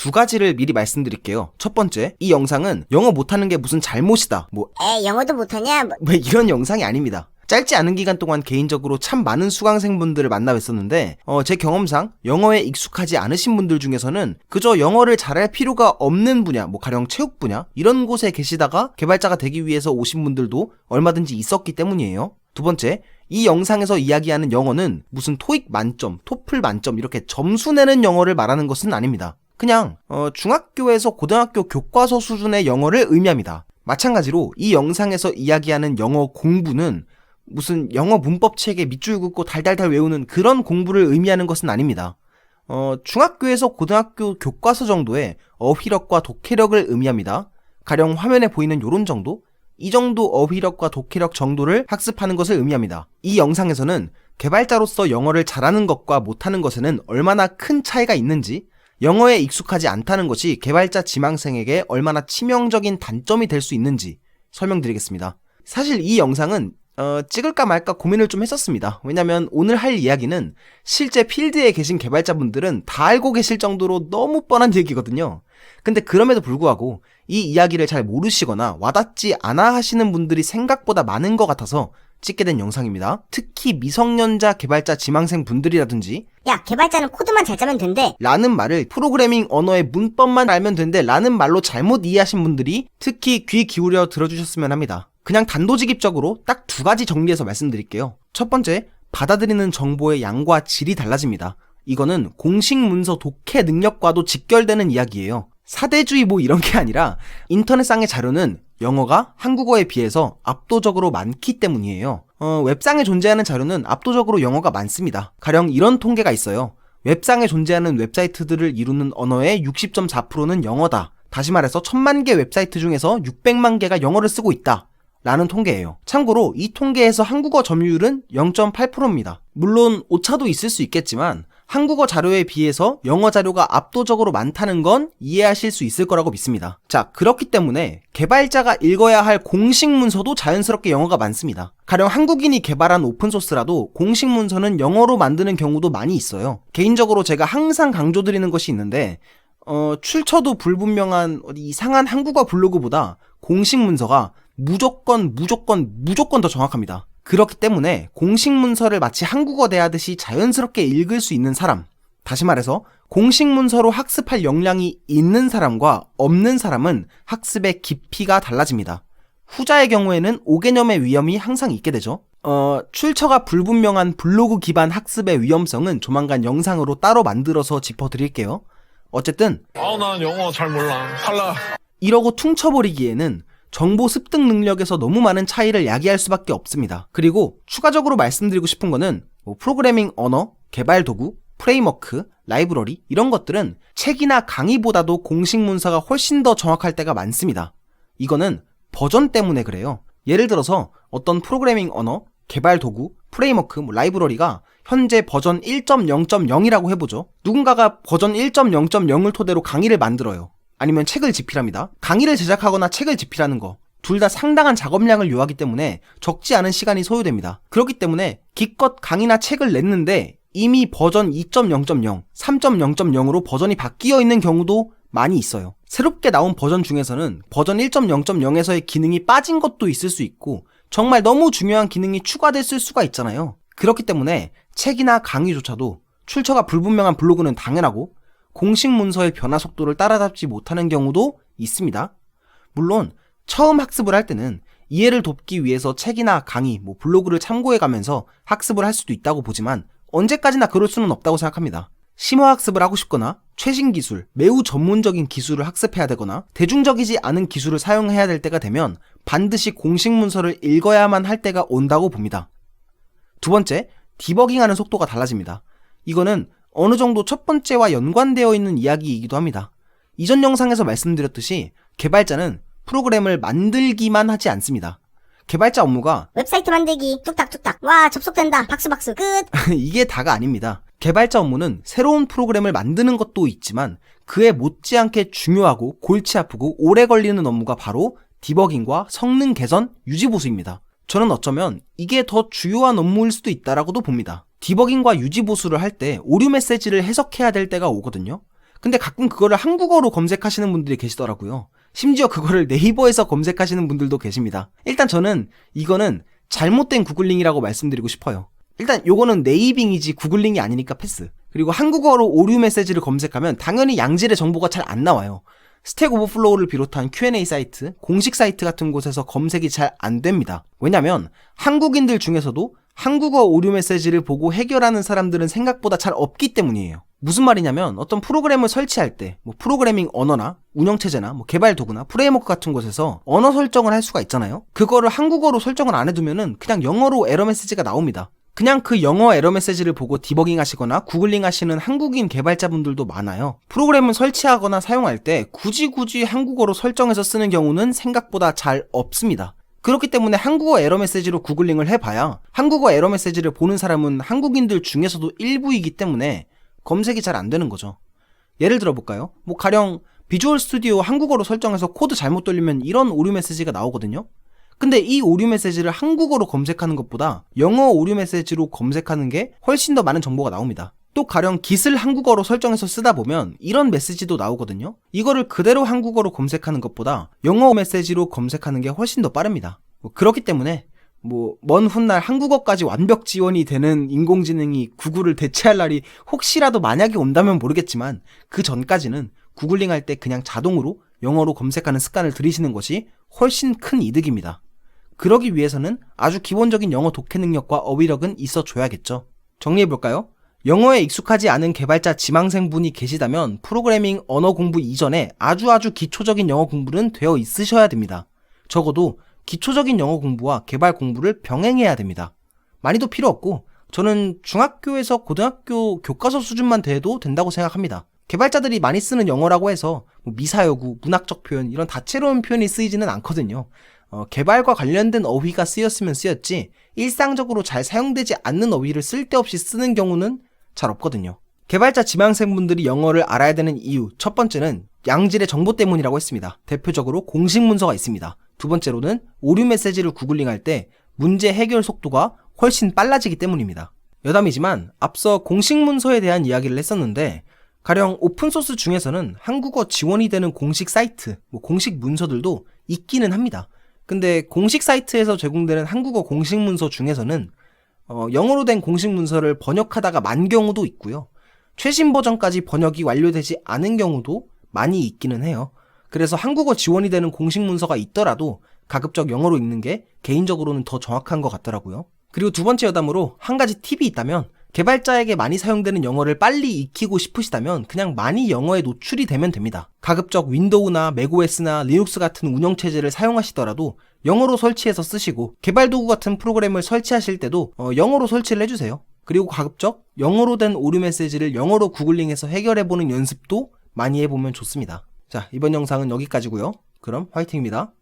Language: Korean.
두 가지를 미리 말씀드릴게요. 첫 번째, 이 영상은 영어 못하는 게 무슨 잘못이다, 영어도 못하냐? 이런 영상이 아닙니다. 짧지 않은 기간 동안 개인적으로 참 많은 수강생분들을 만나 뵀었는데 제 경험상 영어에 익숙하지 않으신 분들 중에서는 그저 영어를 잘할 필요가 없는 분야, 가령 체육 분야 이런 곳에 계시다가 개발자가 되기 위해서 오신 분들도 얼마든지 있었기 때문이에요. 두 번째, 이 영상에서 이야기하는 영어는 무슨 토익 만점, 토플 만점 이렇게 점수 내는 영어를 말하는 것은 아닙니다. 그냥 중학교에서 고등학교 교과서 수준의 영어를 의미합니다. 마찬가지로 이 영상에서 이야기하는 영어 공부는 무슨 영어 문법 책에 밑줄 긋고 달달달 외우는 그런 공부를 의미하는 것은 아닙니다. 중학교에서 고등학교 교과서 정도의 어휘력과 독해력을 의미합니다. 가령 화면에 보이는 요런 정도? 이 정도 어휘력과 독해력 정도를 학습하는 것을 의미합니다. 이 영상에서는 개발자로서 영어를 잘하는 것과 못하는 것에는 얼마나 큰 차이가 있는지, 영어에 익숙하지 않다는 것이 개발자 지망생에게 얼마나 치명적인 단점이 될 수 있는지 설명드리겠습니다. 사실 이 영상은 찍을까 말까 고민을 좀 했었습니다. 왜냐면 오늘 할 이야기는 실제 필드에 계신 개발자분들은 다 알고 계실 정도로 너무 뻔한 얘기거든요. 근데 그럼에도 불구하고 이 이야기를 잘 모르시거나 와닿지 않아 하시는 분들이 생각보다 많은 것 같아서 찍게 된 영상입니다. 특히 미성년자 개발자 지망생 분들이라든지 야, 개발자는 코드만 잘 짜면 된대 라는 말을 프로그래밍 언어의 문법만 알면 된대 라는 말로 잘못 이해하신 분들이 특히 귀 기울여 들어주셨으면 합니다. 그냥 단도직입적으로 딱 두 가지 정리해서 말씀드릴게요. 첫 번째, 받아들이는 정보의 양과 질이 달라집니다. 이거는 공식 문서 독해 능력과도 직결되는 이야기예요. 사대주의 이런 게 아니라 인터넷상의 자료는 영어가 한국어에 비해서 압도적으로 많기 때문이에요. 웹상에 존재하는 자료는 압도적으로 영어가 많습니다. 가령 이런 통계가 있어요. 웹상에 존재하는 웹사이트들을 이루는 언어의 60.4%는 영어다. 다시 말해서 1000만 개 웹사이트 중에서 600만 개가 영어를 쓰고 있다. 라는 통계예요. 참고로 이 통계에서 한국어 점유율은 0.8%입니다. 물론 오차도 있을 수 있겠지만 한국어 자료에 비해서 영어 자료가 압도적으로 많다는 건 이해하실 수 있을 거라고 믿습니다. 자, 그렇기 때문에 개발자가 읽어야 할 공식 문서도 자연스럽게 영어가 많습니다. 가령 한국인이 개발한 오픈소스라도 공식 문서는 영어로 만드는 경우도 많이 있어요. 개인적으로 제가 항상 강조드리는 것이 있는데 출처도 불분명한 이상한 한국어 블로그보다 공식 문서가 무조건 더 정확합니다. 그렇기 때문에 공식 문서를 마치 한국어 대하듯이 자연스럽게 읽을 수 있는 사람, 다시 말해서 공식 문서로 학습할 역량이 있는 사람과 없는 사람은 학습의 깊이가 달라집니다. 후자의 경우에는 오개념의 위험이 항상 있게 되죠. 출처가 불분명한 블로그 기반 학습의 위험성은 조만간 영상으로 따로 만들어서 짚어드릴게요. 어쨌든 난 영어 잘 몰라. 할라. 이러고 퉁쳐버리기에는 정보 습득 능력에서 너무 많은 차이를 야기할 수밖에 없습니다. 그리고 추가적으로 말씀드리고 싶은 거는 프로그래밍 언어, 개발 도구, 프레임워크, 라이브러리 이런 것들은 책이나 강의보다도 공식 문서가 훨씬 더 정확할 때가 많습니다. 이거는 버전 때문에 그래요. 예를 들어서 어떤 프로그래밍 언어, 개발 도구, 프레임워크, 라이브러리가 현재 버전 1.0.0이라고 해보죠. 누군가가 버전 1.0.0을 토대로 강의를 만들어요. 아니면 책을 집필합니다. 강의를 제작하거나 책을 집필하는 거 둘 다 상당한 작업량을 요하기 때문에 적지 않은 시간이 소요됩니다. 그렇기 때문에 기껏 강의나 책을 냈는데 이미 버전 2.0.0, 3.0.0으로 버전이 바뀌어 있는 경우도 많이 있어요. 새롭게 나온 버전 중에서는 버전 1.0.0에서의 기능이 빠진 것도 있을 수 있고 정말 너무 중요한 기능이 추가됐을 수가 있잖아요. 그렇기 때문에 책이나 강의조차도 출처가 불분명한 블로그는 당연하고 공식 문서의 변화 속도를 따라잡지 못하는 경우도 있습니다. 물론 처음 학습을 할 때는 이해를 돕기 위해서 책이나 강의, 블로그를 참고해가면서 학습을 할 수도 있다고 보지만 언제까지나 그럴 수는 없다고 생각합니다. 심화학습을 하고 싶거나 최신 기술, 매우 전문적인 기술을 학습해야 되거나 대중적이지 않은 기술을 사용해야 될 때가 되면 반드시 공식 문서를 읽어야만 할 때가 온다고 봅니다. 두 번째, 디버깅하는 속도가 달라집니다. 이거는 어느 정도 첫 번째와 연관되어 있는 이야기이기도 합니다. 이전 영상에서 말씀드렸듯이 개발자는 프로그램을 만들기만 하지 않습니다. 개발자 업무가 웹사이트 만들기 뚝딱뚝딱 와 접속된다 박수 끝 이게 다가 아닙니다. 개발자 업무는 새로운 프로그램을 만드는 것도 있지만 그에 못지않게 중요하고 골치 아프고 오래 걸리는 업무가 바로 디버깅과 성능 개선, 유지 보수입니다. 저는 어쩌면 이게 더 주요한 업무일 수도 있다라고도 봅니다. 디버깅과 유지 보수를 할 때 오류 메시지를 해석해야 될 때가 오거든요. 근데 가끔 그거를 한국어로 검색하시는 분들이 계시더라고요. 심지어 그거를 네이버에서 검색하시는 분들도 계십니다. 일단 저는 이거는 잘못된 구글링이라고 말씀드리고 싶어요. 일단 요거는 네이빙이지 구글링이 아니니까 패스. 그리고 한국어로 오류 메시지를 검색하면 당연히 양질의 정보가 잘 안 나와요. 스택 오버플로우를 비롯한 Q&A 사이트, 공식 사이트 같은 곳에서 검색이 잘 안 됩니다. 왜냐면 한국인들 중에서도 한국어 오류 메시지를 보고 해결하는 사람들은 생각보다 잘 없기 때문이에요. 무슨 말이냐면 어떤 프로그램을 설치할 때 프로그래밍 언어나 운영체제나 개발 도구나 프레임워크 같은 곳에서 언어 설정을 할 수가 있잖아요. 그거를 한국어로 설정을 안 해두면은 그냥 영어로 에러 메시지가 나옵니다. 그냥 그 영어 에러 메시지를 보고 디버깅 하시거나 구글링 하시는 한국인 개발자분들도 많아요. 프로그램을 설치하거나 사용할 때 굳이 한국어로 설정해서 쓰는 경우는 생각보다 잘 없습니다. 그렇기 때문에 한국어 에러 메시지로 구글링을 해봐야 한국어 에러 메시지를 보는 사람은 한국인들 중에서도 일부이기 때문에 검색이 잘 안 되는 거죠. 예를 들어볼까요? 가령 비주얼 스튜디오 한국어로 설정해서 코드 잘못 돌리면 이런 오류 메시지가 나오거든요. 근데 이 오류 메시지를 한국어로 검색하는 것보다 영어 오류 메시지로 검색하는 게 훨씬 더 많은 정보가 나옵니다. 또 가령 깃을 한국어로 설정해서 쓰다 보면 이런 메시지도 나오거든요. 이거를 그대로 한국어로 검색하는 것보다 영어 메시지로 검색하는 게 훨씬 더 빠릅니다. 그렇기 때문에 먼 훗날 한국어까지 완벽 지원이 되는 인공지능이 구글을 대체할 날이 혹시라도 만약에 온다면 모르겠지만 그 전까지는 구글링 할 때 그냥 자동으로 영어로 검색하는 습관을 들이시는 것이 훨씬 큰 이득입니다. 그러기 위해서는 아주 기본적인 영어 독해 능력과 어휘력은 있어줘야겠죠. 정리해볼까요? 영어에 익숙하지 않은 개발자 지망생분이 계시다면 프로그래밍 언어 공부 이전에 아주 기초적인 영어 공부는 되어 있으셔야 됩니다. 적어도 기초적인 영어 공부와 개발 공부를 병행해야 됩니다. 많이도 필요 없고 저는 중학교에서 고등학교 교과서 수준만 돼도 된다고 생각합니다. 개발자들이 많이 쓰는 영어라고 해서 미사여구, 문학적 표현 이런 다채로운 표현이 쓰이지는 않거든요. 개발과 관련된 어휘가 쓰였으면 쓰였지 일상적으로 잘 사용되지 않는 어휘를 쓸데없이 쓰는 경우는 잘 없거든요. 개발자 지망생분들이 영어를 알아야 되는 이유 첫 번째는 양질의 정보 때문이라고 했습니다. 대표적으로 공식 문서가 있습니다. 두 번째로는 오류 메시지를 구글링할 때 문제 해결 속도가 훨씬 빨라지기 때문입니다. 여담이지만 앞서 공식 문서에 대한 이야기를 했었는데 가령 오픈소스 중에서는 한국어 지원이 되는 공식 사이트, 공식 문서들도 있기는 합니다. 근데 공식 사이트에서 제공되는 한국어 공식 문서 중에서는 영어로 된 공식 문서를 번역하다가 만 경우도 있고요. 최신 버전까지 번역이 완료되지 않은 경우도 많이 있기는 해요. 그래서 한국어 지원이 되는 공식 문서가 있더라도 가급적 영어로 읽는 게 개인적으로는 더 정확한 것 같더라고요. 그리고 두 번째 여담으로 한 가지 팁이 있다면 개발자에게 많이 사용되는 영어를 빨리 익히고 싶으시다면 그냥 많이 영어에 노출이 되면 됩니다. 가급적 윈도우나 맥OS나 리눅스 같은 운영체제를 사용하시더라도 영어로 설치해서 쓰시고 개발도구 같은 프로그램을 설치하실 때도 영어로 설치를 해주세요. 그리고 가급적 영어로 된 오류 메시지를 영어로 구글링해서 해결해보는 연습도 많이 해보면 좋습니다. 자, 이번 영상은 여기까지고요. 그럼 화이팅입니다.